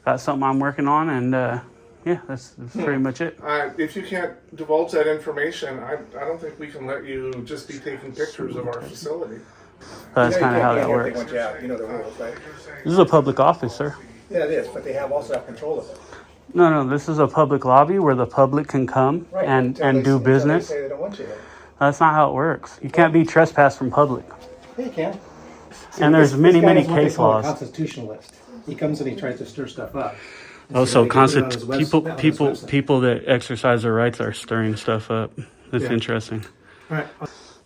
got something I'm working on, and yeah, that's pretty much it. If you can't divulge that information, I don't think we can let you just be taking pictures of our facility. That's kind of how that works. You know the rules, right? This is a public office, sir. Yeah, it is, but they also have control of it. No, this is a public lobby where the public can come and do business. They say they don't want you there. That's not how it works. You can't be trespassed from public. Yeah, you can. And there's many case laws. A constitutionalist. He comes and he tries to stir stuff up. Oh, so people that exercise their rights are stirring stuff up. That's interesting. All right.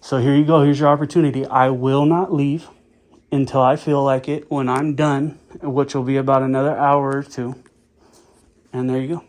So here you go. Here's your opportunity. I will not leave until I feel like it when I'm done, which will be about another hour or two. And there you go.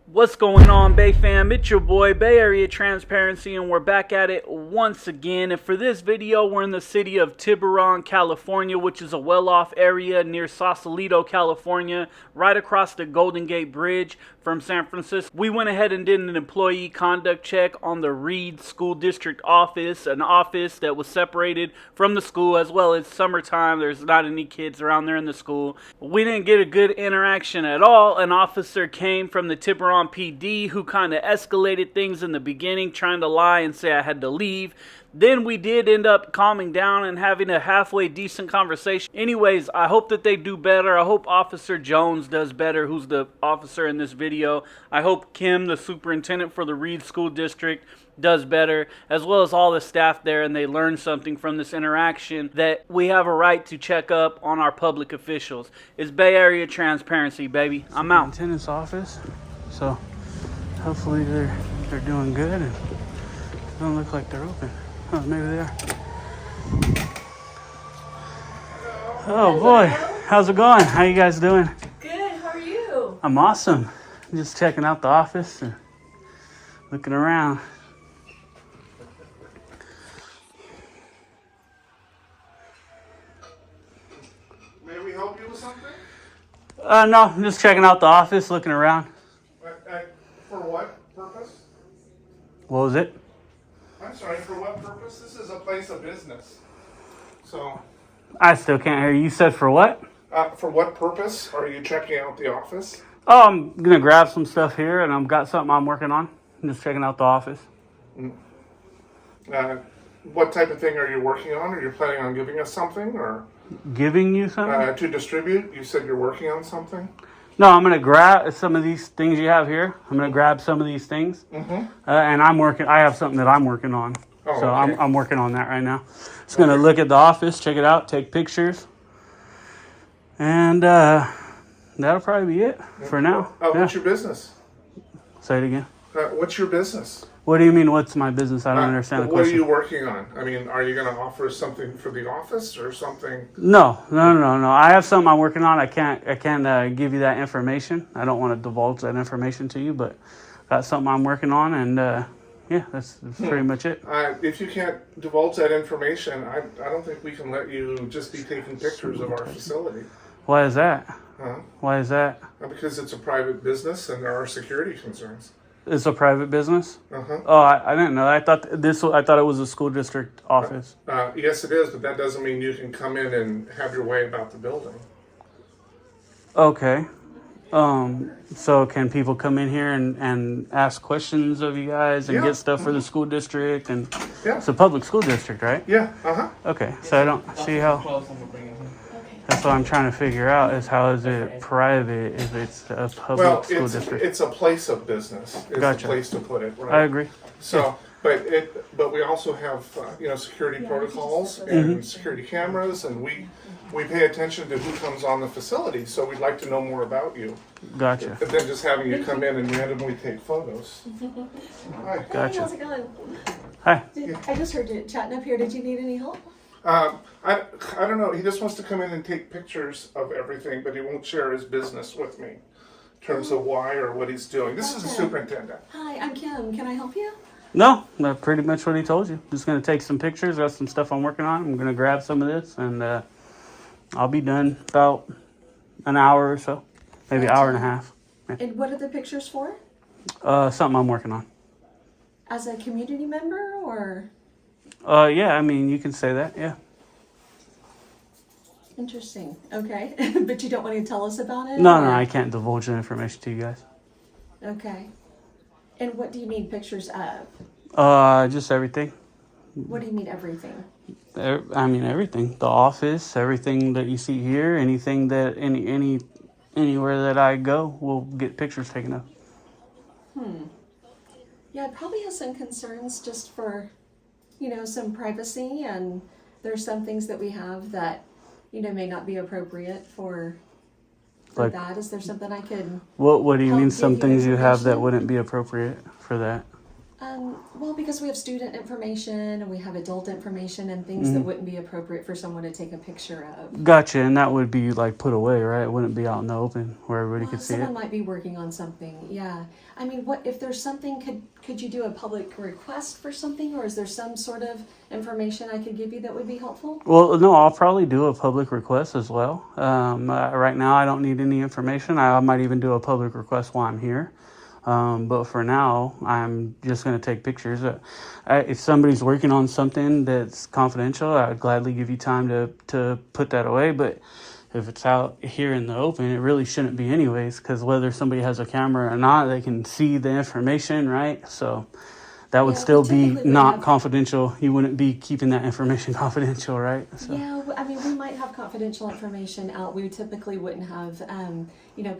What's going on, Bay fam? It's your boy, Bay Area Transparency, and we're back at it once again. And for this video, we're in the city of Tiburon, California, which is a well-off area near Sausalito, California, right across the Golden Gate Bridge from San Francisco. We went ahead and did an employee conduct check on the Reed School District office, an office that was separated from the school, as well as summertime. There's not any kids around there in the school. We didn't get a good interaction at all. An officer came from the Tiburon PD who kind of escalated things in the beginning, trying to lie and say I had to leave. Then we did end up calming down and having a halfway decent conversation. Anyways, I hope that they do better. I hope Officer Jones does better, who's the officer in this video. I hope Kim, the superintendent for the Reed School District, does better, as well as all the staff there, and they learn something from this interaction, that we have a right to check up on our public officials. It's Bay Area Transparency, baby. I'm out. Superintendent's office. So hopefully they're doing good, and it don't look like they're open. Oh, maybe they are. Oh boy, how's it going? How you guys doing? Good, how are you? I'm awesome. Just checking out the office and looking around. May we help you with something? No, I'm just checking out the office, looking around. For what purpose? What was it? I'm sorry, for what purpose? This is a place of business. So, I still can't hear you. You said for what? for what purpose are you checking out the office? Oh, I'm gonna grab some stuff here, and I've got something I'm working on. I'm just checking out the office. What type of thing are you working on? Are you planning on giving us something, or Giving you something? to distribute? You said you're working on something. No, I'm gonna grab some of these things you have here. I'm gonna grab some of these things, and I'm working. I have something that I'm working on, Oh, so okay. I'm working on that right now. Just gonna look at the office, check it out, take pictures, and that'll probably be it for now. What's your business? Say it again. What's your business? What do you mean? What's my business? I don't understand the What question. are you working on? I mean, are you going to offer something for the office or something? No. I have something I'm working on. I can't give you that information. I don't want to divulge that information to you, but got something I'm working on, and yeah, that's pretty much it. If you can't divulge that information, I don't think we can let you just be taking pictures of our facility. Why is that? Huh? Why is that? Because it's a private business and there are security concerns. It's a private business. Uh-huh. Oh, I didn't know. I thought it was a school district office. Yes, it is, but that doesn't mean you can come in and have your way about the building. Okay. So can people come in here and ask questions of you guys and get stuff for the school district? And it's a public school district, right? Yeah. Uh-huh. Okay. So I don't see how. That's what I'm trying to figure out, is how is it private if it's a public school district? It's a place of business. It's Gotcha. a place to put it. Right? I agree. So, but we also have security protocols and security cameras, and we pay attention to who comes on the facility. So we'd like to know more about you. Gotcha. But then just having you come in and randomly take photos. Hi. Gotcha. How's it going? Hi. I just heard you chatting up here. Did you need any help? I don't know. He just wants to come in and take pictures of everything, but he won't share his business with me in terms of why or what he's doing. This is the superintendent. Hi, I'm Kim. Can I help you? No, that's pretty much what he told you. Just going to take some pictures. Got some stuff I'm working on. I'm going to grab some of this, and I'll be done about an hour or so, maybe an hour and a half. Yeah. And what are the pictures for? Something I'm working on. As a community member, or? Yeah, I mean, you can say that, yeah. Interesting. Okay. But you don't want to tell us about it? No, or- no, I can't divulge the information to you guys. Okay. And what do you need pictures of? Just everything. What do you mean everything? I mean everything. The office, everything that you see here, anything that anywhere that I go will get pictures taken of. Yeah, I probably have some concerns just for, some privacy, and there's some things that we have that, may not be appropriate for Like- that. Is there something I could? What do you Help mean? give Some you things you have that information? wouldn't be appropriate for that? Well, because we have student information and we have adult information and things that wouldn't be appropriate for someone to take a picture of. Gotcha, and that would be like put away, right? It wouldn't be out in the open where everybody Well, could see someone it. might be working on something. Yeah. I mean, what if there's something? Could you do a public request for something, or is there some sort of information I could give you that would be helpful? Well, no, I'll probably do a public request as well. Right now, I don't need any information. I might even do a public request while I'm here. But for now, I'm just going to take pictures. If somebody's working on something that's confidential, I would gladly give you time to put that away. But if it's out here in the open, it really shouldn't be anyways, because whether somebody has a camera or not, they can see the information, right? So that would Yeah, still we be typically would not have- confidential. You wouldn't be keeping that information confidential, right? So. Yeah, I mean, we might have confidential information out. We typically wouldn't have,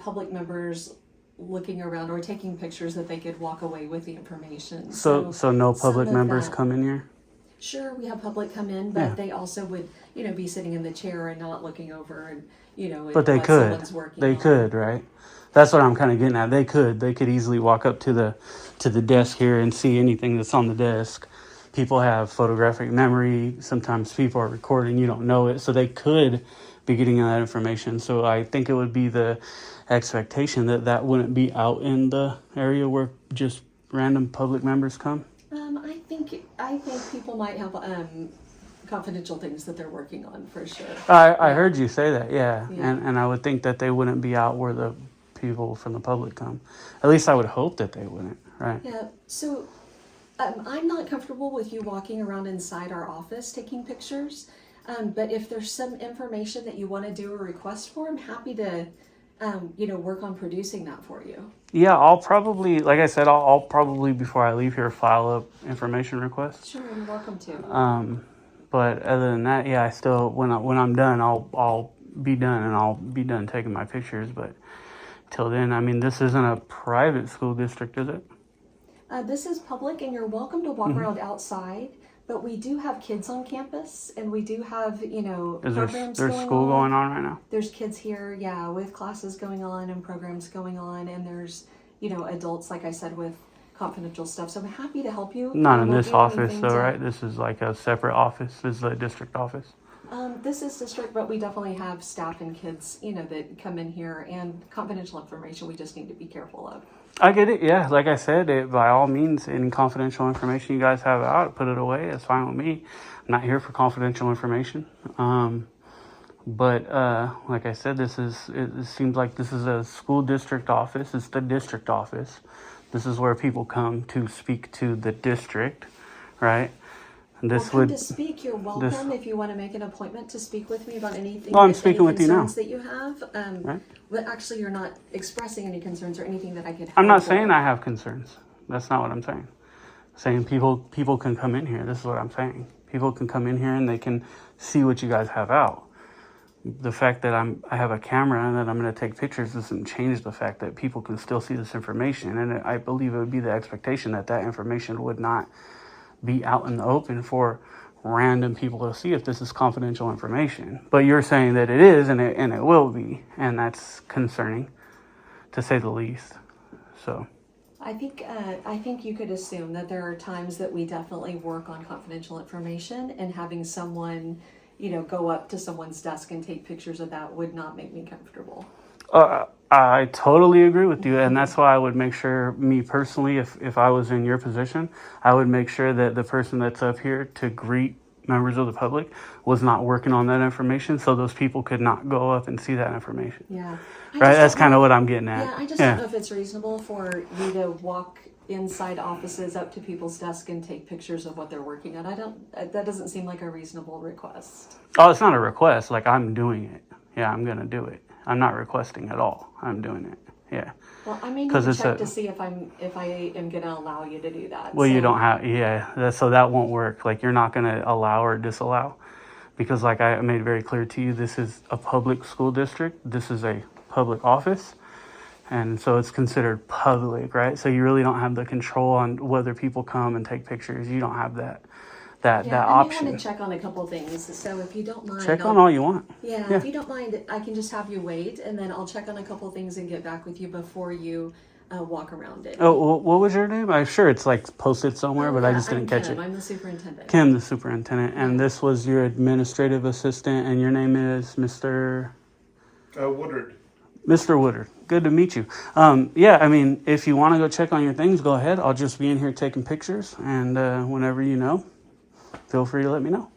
public members looking around or taking pictures that they could walk away with the information. So no some public of members that- come in here? Sure, we have public come in, but Yeah. they also would, be sitting in the chair and not looking over and, But they what could. someone's working They on. could, right? That's what I'm kind of getting at. They could easily walk up to the desk here and see anything that's on the desk. People have photographic memory. Sometimes people are recording, you don't know it. So they could be getting that information. So I think it would be the expectation that wouldn't be out in the area where just random public members come. I think people might have confidential things that they're working on for sure. I heard you say that, yeah. Yeah. And I would think that they wouldn't be out where the people from the public come. At least I would hope that they wouldn't, right? Yeah. So I'm not comfortable with you walking around inside our office taking pictures. But if there's some information that you want to do a request for, I'm happy to, work on producing that for you. Yeah, I'll probably, like I said, I'll probably, before I leave here, file a information request. Sure, you're welcome to. But other than that, yeah, I still, when I'm done, I'll be done, and I'll be done taking my pictures. But till then, I mean, this isn't a private school district, is it? This is public, and you're welcome to walk around outside. But we do have kids on campus, and we do have, Is programs there's going school on. going on right now? There's kids here, yeah, with classes going on and programs going on, and there's, adults, like I said, with confidential stuff. So I'm happy to help you. Not I in won't this do office, anything though, to- right? This is like a separate office. This is a district office. This is district, but we definitely have staff and kids, that come in here, and confidential information we just need to be careful of. I get it, yeah. Like I said, by all means, any confidential information you guys have out, put it away. It's fine with me. I'm not here for confidential information. But like I said, it seems like this is a school district office. It's the district office. This is where people come to speak to the district, right? And To speak, you're welcome if you want to make an appointment to speak with me about anything. Well, I'm any speaking with you now. concerns that you have. Right. But actually, you're not expressing any concerns or anything that I could help I'm not with. saying I have concerns. That's not what I'm saying. I'm saying people can come in here. This is what I'm saying. People can come in here and they can see what you guys have out. The fact that I have a camera and that I'm going to take pictures doesn't change the fact that people can still see this information. And I believe it would be the expectation that information would not be out in the open for random people to see if this is confidential information. But you're saying that it is, and it will be, and that's concerning, to say the least. So I think you could assume that there are times that we definitely work on confidential information, and having someone, go up to someone's desk and take pictures of that would not make me comfortable. I totally agree with you, and that's why I would make sure, me personally, if I was in your position, I would make sure that the person that's up here to greet members of the public was not working on that information, so those people could not go up and see that information. Yeah. Right? That's kind of what I'm getting at. Yeah, I just don't know if it's reasonable for you to walk inside offices up to people's desk and take pictures of what they're working on. That doesn't seem like a reasonable request. Oh, it's not a request. Like, I'm doing it. Yeah, I'm going to do it. I'm not requesting at all. I'm doing it. Yeah. Well, I may need 'Cause to it's check a- to see if I am going to allow you to do that. Well, you So- don't have, so that won't work. Like, you're not going to allow or disallow. Because, like I made very clear to you, this is a public school district. This is a public office. And so it's considered public, right? So you really don't have the control on whether people come and take pictures. You don't have that Yeah, I option. may want to check on a couple things. So if you don't mind, Check on all you want. Yeah, Yeah. if you don't mind, I can just have you wait, and then I'll check on a couple things and get back with you before you walk around it. Oh, what was your name? I'm sure it's like posted somewhere, but I just didn't catch Kim. it. I'm the superintendent. Kim, the superintendent, and this was your administrative assistant, and your name is Mr. Woodard. Mr. Woodard. Good to meet you. Yeah, I mean, if you want to go check on your things, go ahead. I'll just be in here taking pictures, and whenever you know, feel free to let me know.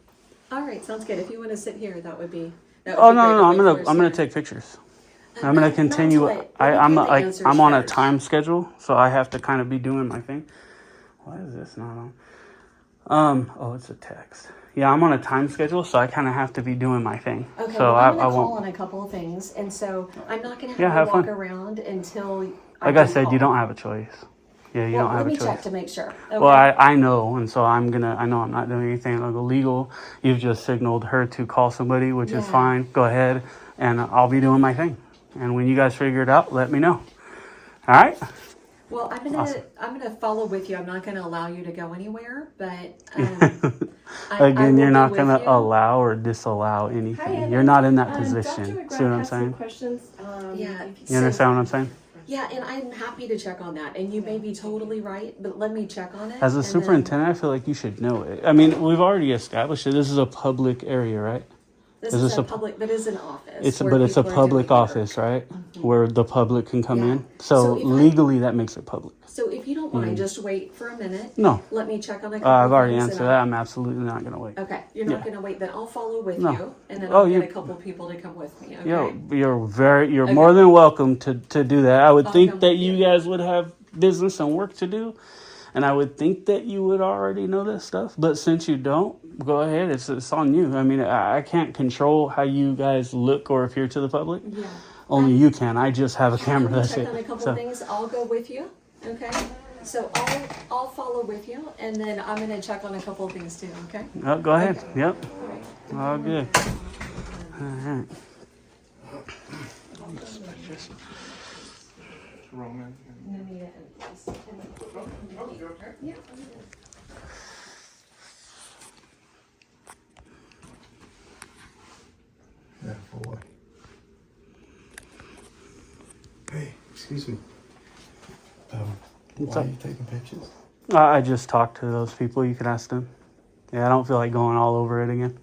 All right, sounds good. If you want to sit here, that would be. Oh no, I'm gonna take pictures. I'm gonna continue. I'm on a time schedule, so I have to kind of be doing my thing. Why is this not on? Oh, it's a text. Yeah, I'm on a time schedule, so I kind of have to be doing my thing. Okay, so well, I'm I going to call won't. on a couple of things, and so I'm not going to Yeah, have have you walk fun. around until. Like I said, you don't have a choice. Yeah, you don't have a Let me check choice. to make sure. Okay. Well, I know, and so I know I'm not doing anything illegal. You've just signaled her to call somebody, which is Yeah. fine. Go ahead, and I'll be doing my thing. And when you guys figure it out, let me know. All right? Well, I'm gonna follow with you. I'm not gonna allow you to go anywhere, but I Again, will you're be not with going to you. allow or disallow anything. You're not in that position. Dr. McGrath See what I'm has some saying? questions. Yeah. You understand what I'm saying? Yeah, and I'm happy to check on that. And you may be totally right, but let me check on it. As a and then- superintendent, I feel like you should know it. I mean, we've already established it. This is a public area, right? This is is this a a- public, but it's an office. It's where but it's a people are public doing work. office, right? Where the public can come Yeah. in. So So if I- legally, that makes it public. So if you don't mind, just wait for a minute. No, Let me check on a couple I've already things answered and that. I'm absolutely not going to wait. Okay, you're not Yeah. gonna wait, then I'll follow with No. you, and then Oh, I'll get you- a couple people to come with me, okay? You're Okay. more than welcome to do that. I would I'll think come that with you you. guys would have business and work to do, and I would think that you would already know this stuff. But since you don't, go ahead. It's on you. I mean, I can't control how you guys look or appear to the public. Yeah. Only you can. I just have a camera. Let me That's check on a it. couple So, things, I'll go with you, okay? So I'll follow with you, and then I'm gonna check on a couple of things too, okay? oh, go ahead. Okay. Yep. All right. All good. All right. Roman. No need it. Oh, you okay? Yeah. Yeah, for what? Hey, excuse me. What's Why up? are you taking pictures? I just talked to those people. You can ask them. Yeah, I don't feel like going all over it again.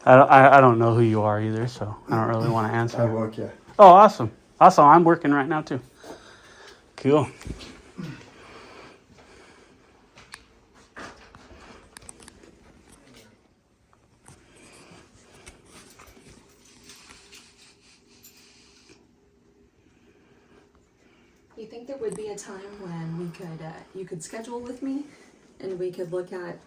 I don't know who you are either, so I don't really want to I answer. work here. Oh, awesome. Awesome. I'm working right now, too. Cool. You think there would be a time when we could, you could schedule with me, and we could look at,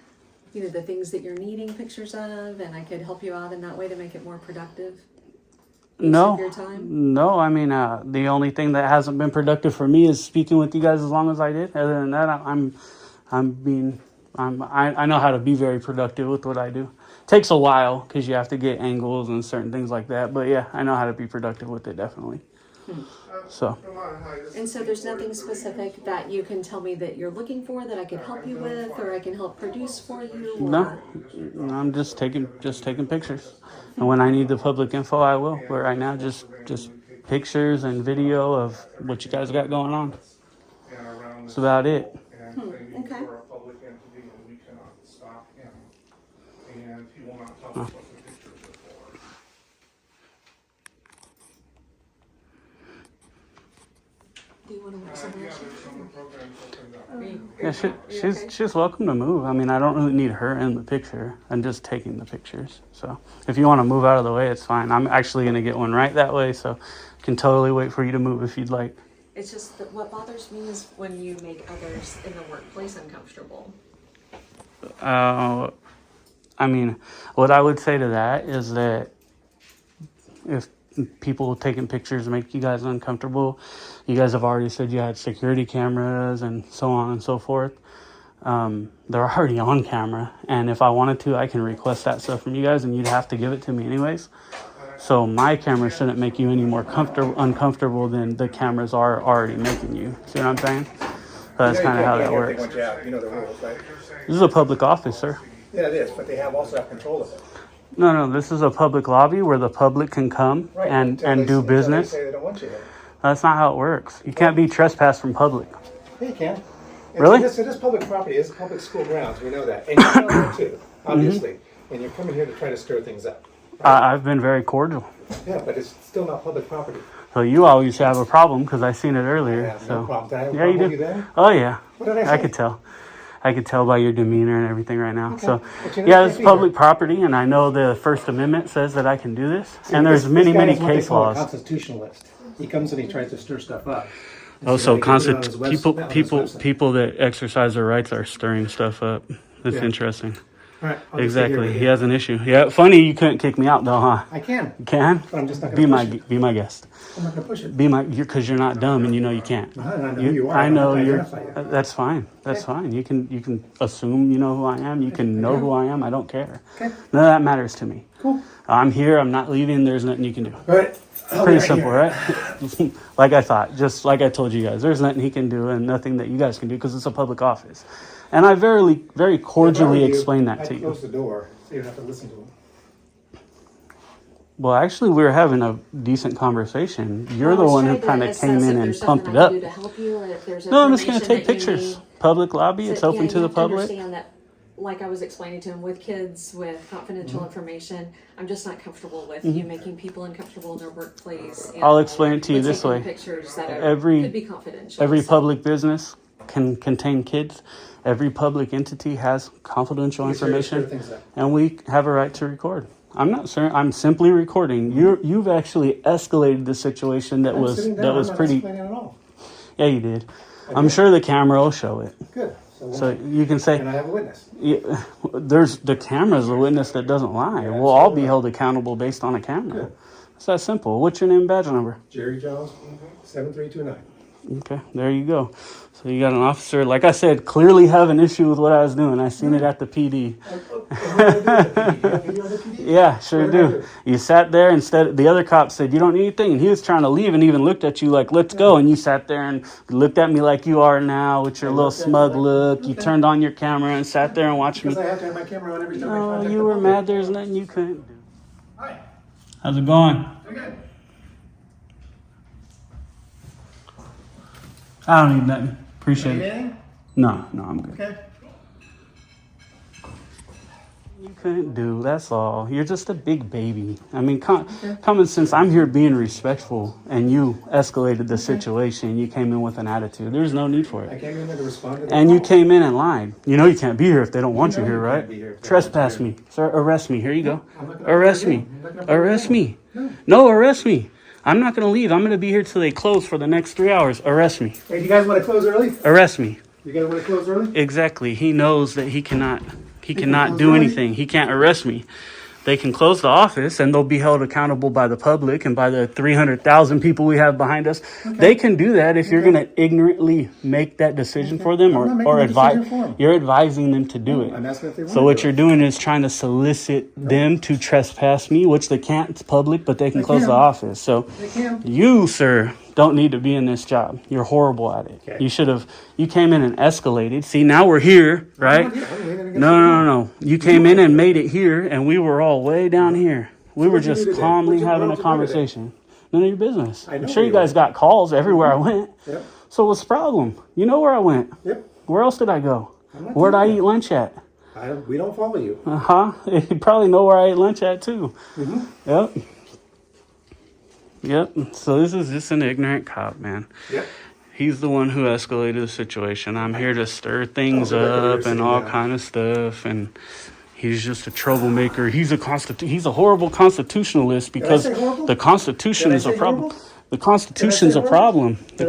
the things that you're needing pictures of, and I could help you out in that way to make it more productive? Use of your time? No. I mean, the only thing that hasn't been productive for me is speaking with you guys as long as I did. Other than that, I know how to be very productive with what I do. Takes a while because you have to get angles and certain things like that. But yeah, I know how to be productive with it, definitely. So. And so there's nothing specific that you can tell me that you're looking for that I can help you with, or I can help produce for you? Or... No, I'm just taking pictures, and when I need the public info, I will. But right now, just pictures and video of what you guys got going on. That's about it. Okay. We're a public entity and we cannot stop him. And he will not tell us what the pictures are for. Do you want to work somewhere Yeah, else? there's some programs opened up. Are you- Yeah, are you okay? she's welcome to move. I mean, I don't really need her in the picture. I'm just taking the pictures. So if you want to move out of the way, it's fine. I'm actually gonna get one right that way, so can totally wait for you to move if you'd like. It's just that what bothers me is when you make others in the workplace uncomfortable. I mean, what I would say to that is that if people taking pictures make you guys uncomfortable, you guys have already said you had security cameras and so on and so forth. They're already on camera, and if I wanted to, I can request that stuff from you guys, and you'd have to give it to me anyways. So my camera shouldn't make you any more uncomfortable than the cameras are already making you. See what I'm saying? So that's kind of how that works. You know the rules, right? This is a public office, sir. Yeah, it is, but they also have control of it. No, this is a public lobby where the public can come and do business. They say they don't want you there. That's not how it works. You can't be trespassed from public. Yeah, you can. Really? It is public property. It's public school grounds. We know that. And you know that too, obviously. And you're coming here to try to stir things up. I've been very cordial. Yeah, but it's still not public property. So you always have a problem because I seen it earlier. I have so no problem. Did I have a yeah, you problem do. with you then? Oh yeah. What did I say? I could tell by your demeanor and everything right now. Okay. So But you know, yeah, you it's can't be public property, and I know the First Amendment says that I can do this. See, And there's this many guy is what they case call a laws. constitutionalist. He comes and he tries to stir stuff up. Oh, so he can put it on his website. people that exercise their rights are stirring stuff up. That's Yeah. interesting. All right, I'll just sit here Exactly. with He you. has an issue. Yeah, funny you couldn't kick me out though, huh? I can, You can? but I'm just not Be going to push it. my guest. I'm not going to push it. Be my because you're not dumb and you know you can't. I know who you are. I know I'm not you're. identify you. That's fine. That's fine. You can assume you know who I am. You can know who I am. I don't care. Okay. None of that matters to me. Cool. I'm here. I'm not leaving. There's nothing you can do. All right. Pretty simple, right? Like I thought. Just like I told you guys. There's nothing he can do and nothing that you guys can do because it's a public office. And I very cordially explained that to I'd you. close the door so you don't have to listen to him. Well, actually, we were having a decent conversation. You're the one who kind of came in and pumped it up. No, I'm just going to take pictures. Public lobby. It's open to the public. Understand that, like I was explaining to him, with kids, with confidential information, I'm just not comfortable with you making people uncomfortable in their workplace. and I'll explain it to you with this taking way. Pictures that Every- could be confidential. Every so- public business can contain kids. Every public entity has confidential He's here to stir information, things up. and we have a right to record. I'm not sure. I'm simply recording. You've actually escalated the situation that I'm was sitting down, that was I'm not pretty. explaining at all. Yeah, you did. I I'm did. sure the camera will show it. Good. So you can say, and I have a witness. yeah, there's the camera's a witness that doesn't lie. We'll all be held accountable based on a camera. Good. It's that simple. What's your name and badge number? Jerry Jones, 7329. Okay, there you go. So you got an officer, like I said, clearly have an issue with what I was doing. I seen it at the PD. Yeah, sure What did I do. do? You sat there instead. The other cop said, "You don't need anything," and he was trying to leave and even looked at you like, "Let's go." And you sat there and looked at me like you are now with your little looked at you smug like- look. You okay. turned on your camera and sat there and watched me. Because I have to have my camera on every time I No, contact you the were public. mad. There's nothing you couldn't do. Hi. How's it going? Okay. I don't need nothing. Appreciate it. Anything? No, I'm good. Okay. You couldn't do. That's all. You're just a big baby. I mean, common sense. I'm here being respectful, and you escalated the situation. You came in with an attitude. There's no need for I it. came in there to respond to the And you call. came in and lied. You know you can't be here if they don't want you know here, you right? can't be here if they Trespass don't me, sir. Arrest me. Here you go. I'm looking up Arrest for you. me. I'm looking up for Arrest you. me. No, arrest me. I'm not gonna leave. I'm gonna be here till they close for the next 3 hours. Arrest me. Hey, you guys want to close early? Arrest me. You guys want to close early? Exactly. He knows that he cannot close do early? anything. He can't arrest me. They can close the office and they'll be held accountable by the public and by the 300,000 people we have behind us. They can do that if you're going to ignorantly make that decision for them I'm not making or a advise. decision for 'em. You're advising them to do it. I'm asking if they want So to what do you're it. doing is trying to solicit them to trespass me, which they can't. It's public, but they can They close can. the office. So They can. you, sir, don't need to be in this job. You're horrible at it. Okay. You should have. You came in and escalated. See, now we're here, right? I'm leaning against No. You came in and made it here, and we were all way down here. We were what'd you just do today? calmly What'd you- having what a did you do today? conversation. None of your business. I know I'm sure you you guys got calls everywhere I went. Yep. So what's the problem? You know where I went. Yep. Where else did I go? I'm not Where'd I telling eat you. lunch at? We don't follow you. You probably know where I ate lunch at too. Mm-hmm. Yep. So this is just an ignorant cop, man. Yep. He's the one who escalated the situation. I'm here to stir things Oh, good. up and Sitting all down. kind of stuff, and he's just a troublemaker. He's a horrible constitutionalist because say horrible? the Constitution Did I is a say problem. horrible? The Constitution's say a horrible? problem. The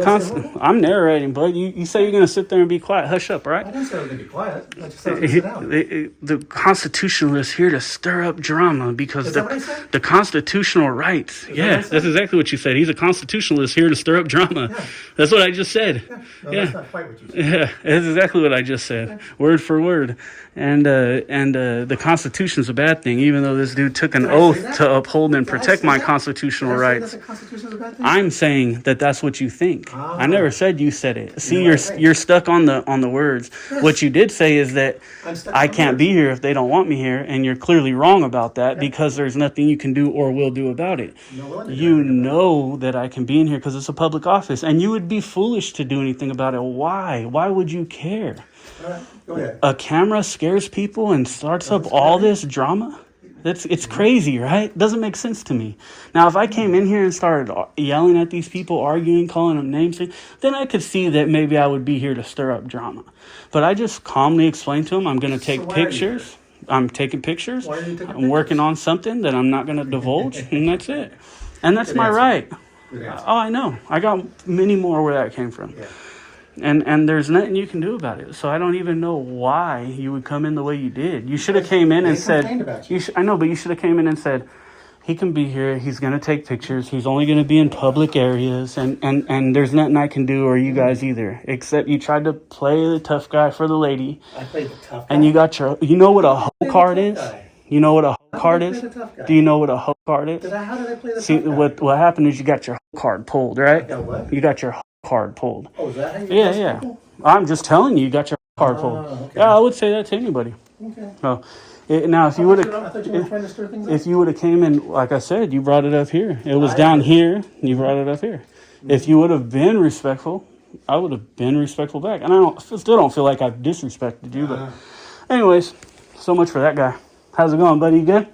I'm narrating, bud. You say you're going to sit there and be quiet. Hush up, I right? didn't say I was going to be quiet. I just said I was going to sit down. The Constitution is here to stir up drama because Is that what I said? the constitutional rights. Yeah, that's exactly what you said. He's a constitutionalist here to stir up drama. Yeah. That's what I just said. No, Yeah. that's not quite what you said. Yeah, that's exactly what I just said, word for word. And the Constitution's a bad thing, even though this dude took an Did I say oath that? to uphold and Did I protect say my that? constitutional Did I say rights. that the Constitution is a bad thing? I'm saying that that's what you think. I never said you said it. See, know what I think? you're stuck on the words. Yes. What you did say is that I'm stuck I on can't words. be here if they don't want me here, and you're clearly wrong about that because there's nothing you can do or will do about it. No, well, You know that I can be in here because it's a public office, and you would be foolish to do anything about it. Why? Why would you care? All right, go ahead. A camera scares people and starts up all this drama? It's crazy, right? Doesn't make sense to me. Now, if I came in here and started yelling at these people, arguing, calling them names, then I could see that maybe I would be here to stir up drama. But I just calmly explained to them, I'm going to take why are you pictures. I'm taking pictures. Why are you taking I'm working on something that I'm not going to divulge, and that's it. And that's my right. Good answer. Oh, I know. I got many more where that came from. Yeah. And there's nothing you can do about it. So I don't even know why you would come in the way you did. You should have came in and They said, complained about you. I know, but you should have came in and said, he can be here. He's going to take pictures. He's only going to be in public areas. And there's nothing I can do or you guys either. Except you tried to play the tough guy for the lady. I played the tough guy. And you got you know what a hoe card is? guy. You know what a hoe card I is? play the tough guy? Do you know what a hoe card is? How did I play the See, tough guy? what happened is you got your hoe card pulled, right? got what? You got your hoe card pulled. Oh, is that how you Yeah, test yeah. people? I'm just telling you, you got your card pulled. okay. Yeah, I would say that to anybody. Okay. So, now if you would I have, thought you were trying to stir things up. if you would have came in, like I said, you brought it up here. It was down here. You brought it up here. If you would have been respectful, I would have been respectful back. And I still don't feel like I've disrespected you. But, anyways, so much for that guy. How's it going, buddy? You good?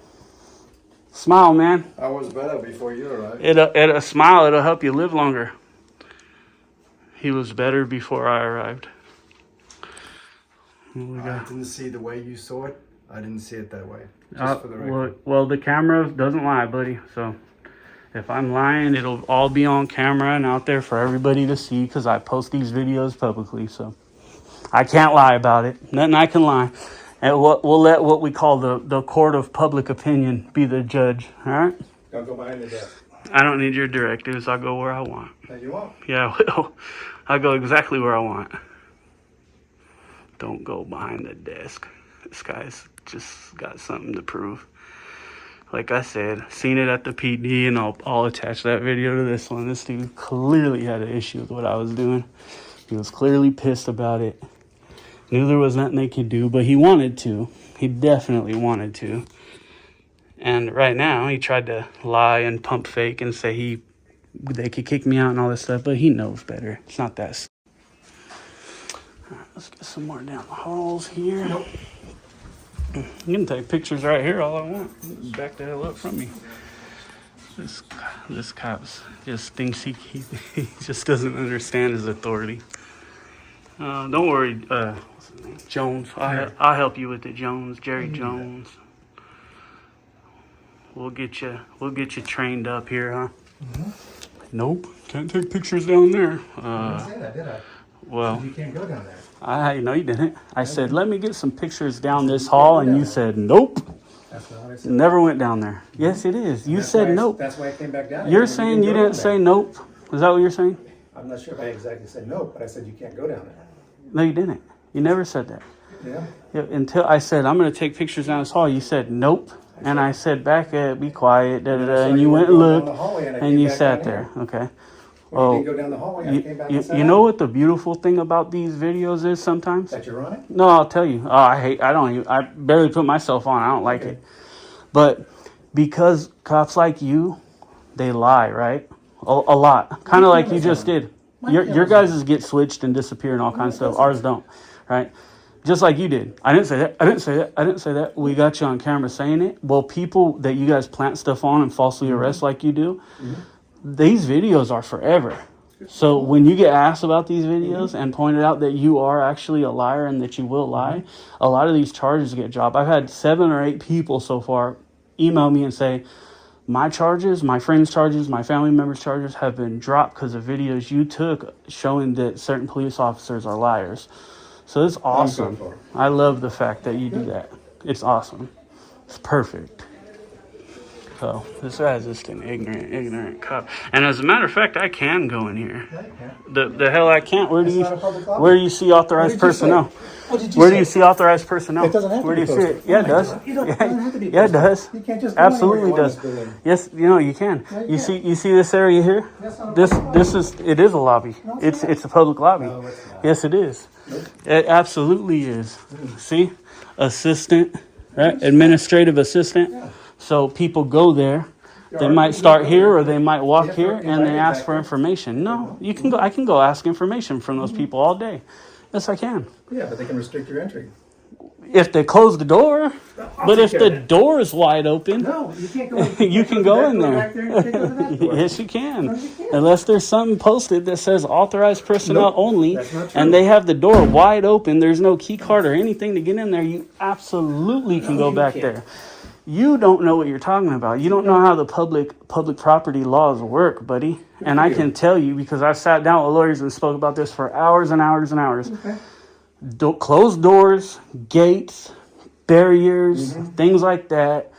Smile, man. I was better before you arrived. It'll smile. It'll help you live longer. He was better before I arrived. What we I got? didn't see the way you saw it. I didn't see it that way. Just for the record. Well, the camera doesn't lie, buddy. So if I'm lying, it'll all be on camera and out there for everybody to see because I post these videos publicly. So I can't lie about it. Nothing I can lie. And we'll let what we call the court of public opinion be the judge. All right? Don't go behind the desk. I don't need your directives. I'll go where I want. No, you won't. Yeah, I will. I'll go exactly where I want. Don't go behind the desk. This guy's just got something to prove. Like I said, seen it at the PD, and I'll attach that video to this one. This dude clearly had an issue with what I was doing. He was clearly pissed about it. Knew there was nothing they could do, but he wanted to. He definitely wanted to. And right now, he tried to lie and pump fake and say they could kick me out and all this stuff, but he knows better. It's not that. All right, let's get some more down the halls here. Nope. You can take pictures right here all I want. Back the hell up from me. This cop just thinks he just doesn't understand his authority. Don't worry, what's his name? Jones. I'll help you with it, Jones. Jerry Jones. We'll get you trained up here, huh? Mm-hmm. Nope, can't take pictures down there. I didn't say that, did I? Well, You can't go down there. no, you didn't. I said, let me get some pictures down this hall, and you said, nope. That's not what I said. Never went down there. Yes, it is. You said nope. That's why I came back down. You're saying you didn't say nope? Is that what you're saying? I'm not sure if I exactly said nope, but I said you can't go down there. No, you didn't. You never said that. Yeah. Yeah, until I said, I'm going to take pictures down this hall, you said nope. And I said, back up, be quiet, and you went and looked, and you sat there. Okay. You didn't go down the hallway, I came back and sat You know what the beautiful thing about these videos is sometimes? That you're on it? No, I'll tell you. I barely put myself on. I don't like it. But because cops like you, they lie, right? A lot. Kind of like you just did. Your guys' get switched and disappear and all kinds of stuff. Ours don't, right? Just like you did. I didn't say that. I didn't say that. I didn't say that. We got you on camera saying it. Well, people that you guys plant stuff on and falsely arrest like you do, these videos are forever. So when you get asked about these videos and pointed out that you are actually a liar and that you will lie, a lot of these charges get dropped. I've had 7 or 8 people so far email me and say, My charges, my friends' charges, my family members' charges have been dropped because of videos you took showing that certain police officers are liars. So it's awesome. I love the fact that you do that. It's awesome. It's perfect. So this guy's just an ignorant cop. And as a matter of fact, I can go in here. The hell I can't. Where do you see authorized personnel? Where do you see authorized personnel? It doesn't have to Where be do you see it? posted. Yeah, it does. It doesn't have to be Yeah, it posted. does. You can't just Absolutely go does. anywhere you want Yes, you can. No, You see this area here? It is a lobby. It's a public lobby. No, it's not. Yes, it is. It absolutely is. See, assistant, right? Administrative assistant. So people go there. They might start here or they might walk here and they ask for information. No, you can go. I can go ask information from those people all day. Yes, I can. Yeah, but they can restrict your entry. If they close the door, but if the door is wide open, No, you can't go. you can go in there. Back there and take over that door. Yes, you can. No, you can't. Unless there's something posted that says authorized personnel Nope, only, that's not true. and they have the door wide open, there's no key card or anything to get in there, you absolutely can go you back can't. there. You don't know what you're talking about. You don't know how the public property laws work, buddy. And I can tell you because I've sat down with lawyers and spoke about this for hours and hours and hours. Okay. Closed doors, gates, barriers, things like that,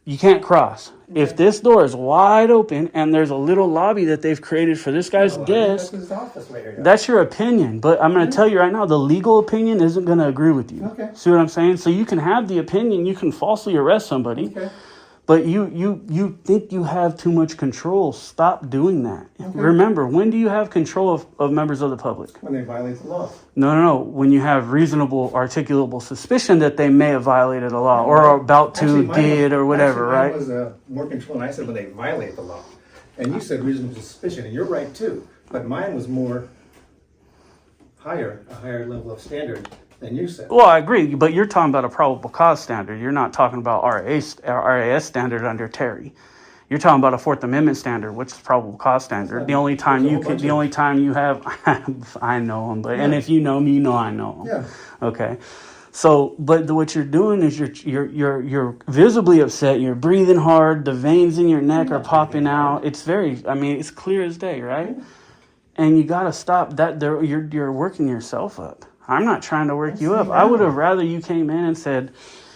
you can't cross. If this door is wide open and there's a little lobby that they've created for this guy's guest, That's his office right here. that's your opinion. But I'm going to tell you right now, the legal opinion isn't going to agree with you. Okay. See what I'm saying? So you can have the opinion, you can falsely arrest somebody, Okay. but you think you have too much control. Stop doing that. Remember, when do you have control of members of the public? When they violate the law. No. When you have reasonable, articulable suspicion that they may have violated a law or are about to, Actually, mine did, was- or whatever, actually, right? Mine was more control, and I said when they violate the law. And you said reasonable suspicion, and you're right too. But mine was more a higher level of standard than you said. Well, I agree, but you're talking about a probable cause standard. You're not talking about RAS standard under Terry. You're talking about a Fourth Amendment standard, which is probable cause standard. The only time you have, I know him, but and if you know me, you know I know him. Yeah. Okay. So, but what you're doing is you're visibly upset. You're breathing hard. The veins in your neck are popping out. It's it's clear as day, right? And you got to stop that. You're working yourself up. I'm not trying to work you up. I would have rather you came in and said,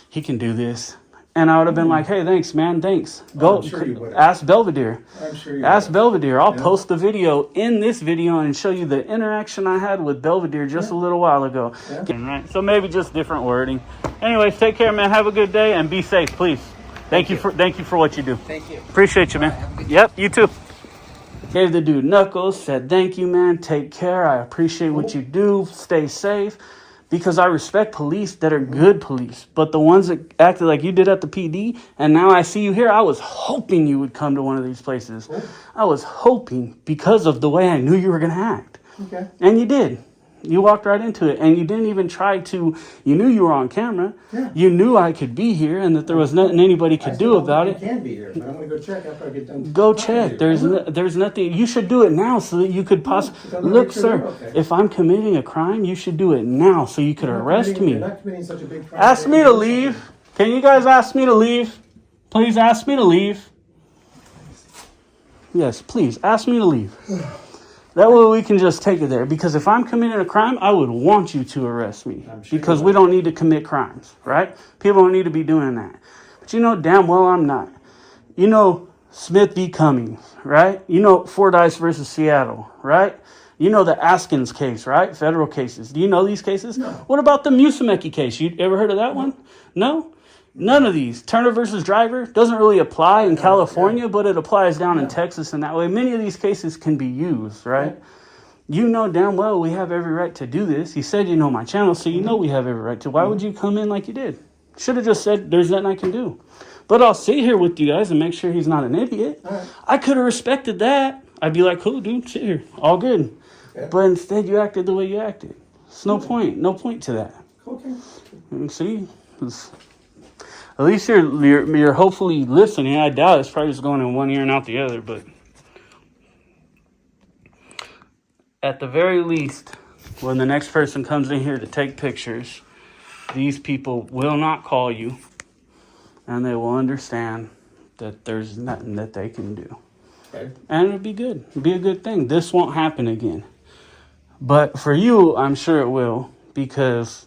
he can do this. And I would have been like, hey, thanks, man. Thanks. Go I'm sure you would have. ask Belvedere. I'm sure you Ask would. Belvedere. I'll post the video in this video and show you the interaction I had with Belvedere just a little while ago. Right? So maybe just different wording. Anyways, take care, man. Have a good day and be safe, please. Thank you for what you do. Thank you. Appreciate you, man. Yep, you too. Gave the dude knuckles, said thank you, man. Take care. I appreciate what you do. Stay safe. Because I respect police that are good police. But the ones that acted like you did at the PD, and now I see you here, I was hoping you would come to one of these places. I was hoping because of the way I knew you were going to act. Okay. And you did. You walked right into it. And you didn't even try to, you knew you were on camera. Yeah. You knew I could be here and that there was nothing anybody could do about it. You can be here, but I'm going to go check after I get done. Go talking to check. you. There's nothing. You should do it now so that you could possibly because I'm look, make sure sir. they're okay. If I'm committing a crime, you should do it now so you could arrest me. You're not committing such a big crime. Ask me to leave. Can you guys ask me to leave? Please ask me to leave. Yes, please ask me to leave. That way we can just take it there. Because if I'm committing a crime, I would want you to arrest me. sure Because you we don't need to commit crimes, right? People don't need to be doing that. But you know damn well I'm not. You know Smith v. Cummings, right? You know Fordyce versus Seattle, right? You know the Askins case, right? Federal cases. Do you know these cases? No. What about the Musumeci case? You ever heard of that one? No? None of these. Turner versus Driver doesn't really apply in California, but it applies down in Texas and that way. Many of these cases can be used, right? You know damn well we have every right to do this. You said you know my channel, so you know we have every right to. Why would you come in like you did? Should have just said there's nothing I can do. But I'll sit here with you guys and make sure he's not an idiot. Right. I could have respected that. I'd be like, cool, dude, sit here. All good. Okay. But instead you acted the way you acted. It's no point. No point to that. Okay. And see? At least you're hopefully listening. I doubt it's probably just going in one ear and out the other, but at the very least, when the next person comes in here to take pictures, these people will not call you and they will understand that there's nothing that they can do. Okay. And it'll be good. It'll be a good thing. This won't happen again. But for you, I'm sure it will, because,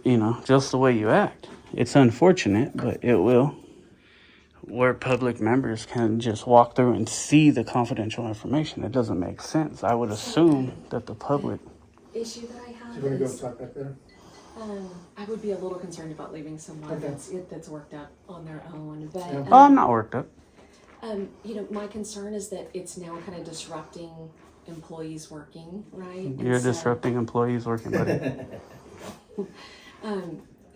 you know, just the way you act. It's unfortunate, but it will. Where public members can just walk through and see the confidential information. It doesn't make sense. I would assume that the public... Issue that I have Do you want to go is, talk back there? I would be a little concerned about leaving someone Okay. that's worked out on their own, but, Yeah. Oh, I'm not worked up. you know, my concern is that it's now kind of disrupting employees working, right? And You're so- disrupting employees working, buddy.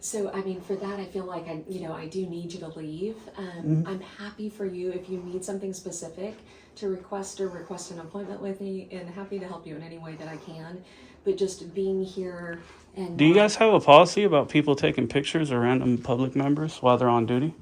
So, I mean, for that, I feel like I do need you to leave. I'm happy for you if you need something specific to request an appointment with me, and happy to help you in any way that I can. But just being here and Do you guys have a policy about people taking pictures of random public members while they're on duty?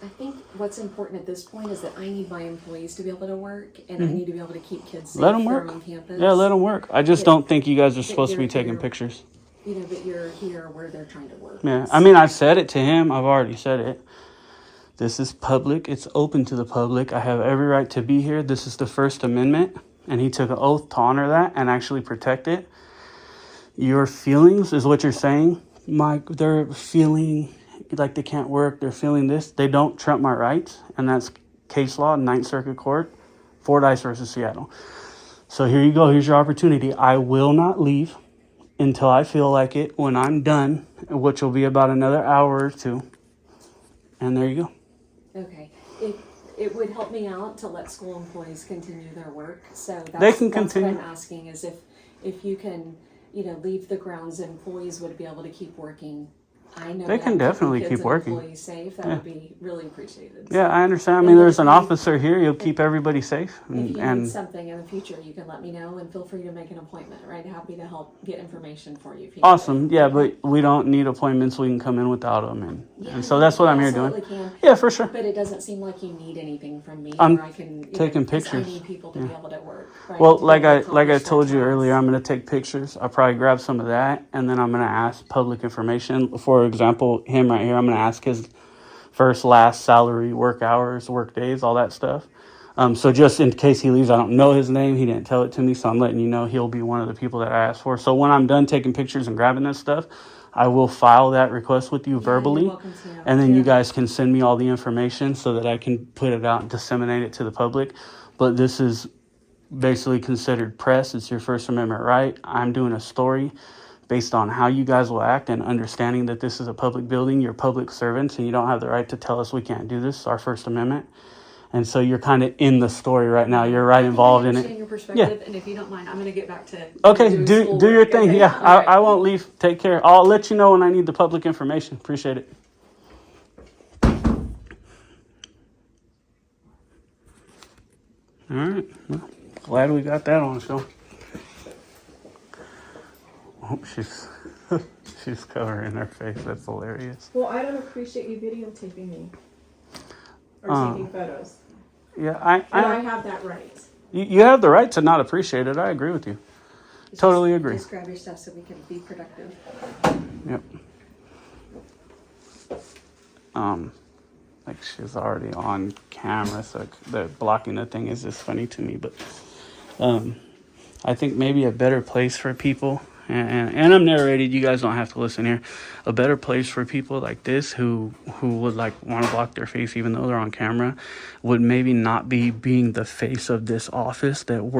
I think what's important at this point is that I need my employees to be able to work, and I need to be able to keep kids safe Let them here work. on campus. Yeah, let them work. I just Yeah. don't think you guys are supposed to be you're- taking you're- pictures. You know, but you're here where they're trying to work. Yeah, I mean, I've said it to him. I've already said it. This is public. It's open to the public. I have every right to be here. This is the First Amendment, and he took an oath to honor that and actually protect it. Your feelings is what you're saying, Mike. They're feeling like they can't work. They're feeling this. They don't trump my rights, and that's case law, Ninth Circuit Court, Fordyce versus Seattle. So here you go. Here's your opportunity. I will not leave until I feel like it when I'm done, which will be about another hour or two. And there you go. Okay. It would help me out to let school employees continue their work. So that's, They can that's continue. what I'm asking is if you can, leave the grounds, employees would be able to keep working. I know They that can I'm keeping definitely kids keep and working. employees safe. That would be really appreciated. Yeah, I understand. I And mean, then there's an if you- officer here. He'll keep everybody safe. If you need And something in the future, you can let me know, and feel free to make an appointment. Right, happy to help get information for you. If you need awesome. it. Yeah, but we don't need appointments. We can come in without them. And so that's what you I'm here doing. absolutely can. Yeah, for sure. But it doesn't seem like you need anything from me. I'm or I can taking 'cause pictures. I need people to be able to work. Right, Well, to be like able to I accomplish told their you tasks. earlier, I'm going to take pictures. I'll probably grab some of that, and then I'm going to ask public information. For example, him right here, I'm going to ask his first, last, salary, work hours, work days, all that stuff. So just in case he leaves, I don't know his name. He didn't tell it to me, so I'm letting you know he'll be one of the people that I asked for. So when I'm done taking pictures and grabbing this stuff, I will file that request with you verbally. You're welcome to. And then you Yeah. guys can send me all the information so that I can put it out and disseminate it to the public. But this is basically considered press. It's your First Amendment right. I'm doing a story based on how you guys will act and understanding that this is a public building. You're public servants and you don't have the right to tell us we can't do this. It's our First Amendment. And so you're kind of in the story right now. You're right involved I in understand it. your perspective, and if you don't mind, I'm going to get back to Okay, doing do schoolwork, your thing. okay? Yeah, All right. I won't leave. Take care. I'll let you know when I need the public information. Appreciate it. All right. Well, glad we got that on show. Oh, she's covering her face. That's hilarious. Well, I don't appreciate you videotaping me or taking photos. Yeah, And I I have that right. you have the right to not appreciate it. I agree with you. Totally agree. Just grab your stuff so we can be productive. Yep. Like she's already on camera, so the blocking the thing is just funny to me. But I think maybe a better place for people, and I'm narrated. You guys don't have to listen here. A better place for people like this who would like want to block their face even though they're on camera would maybe not be being the face of this office that we're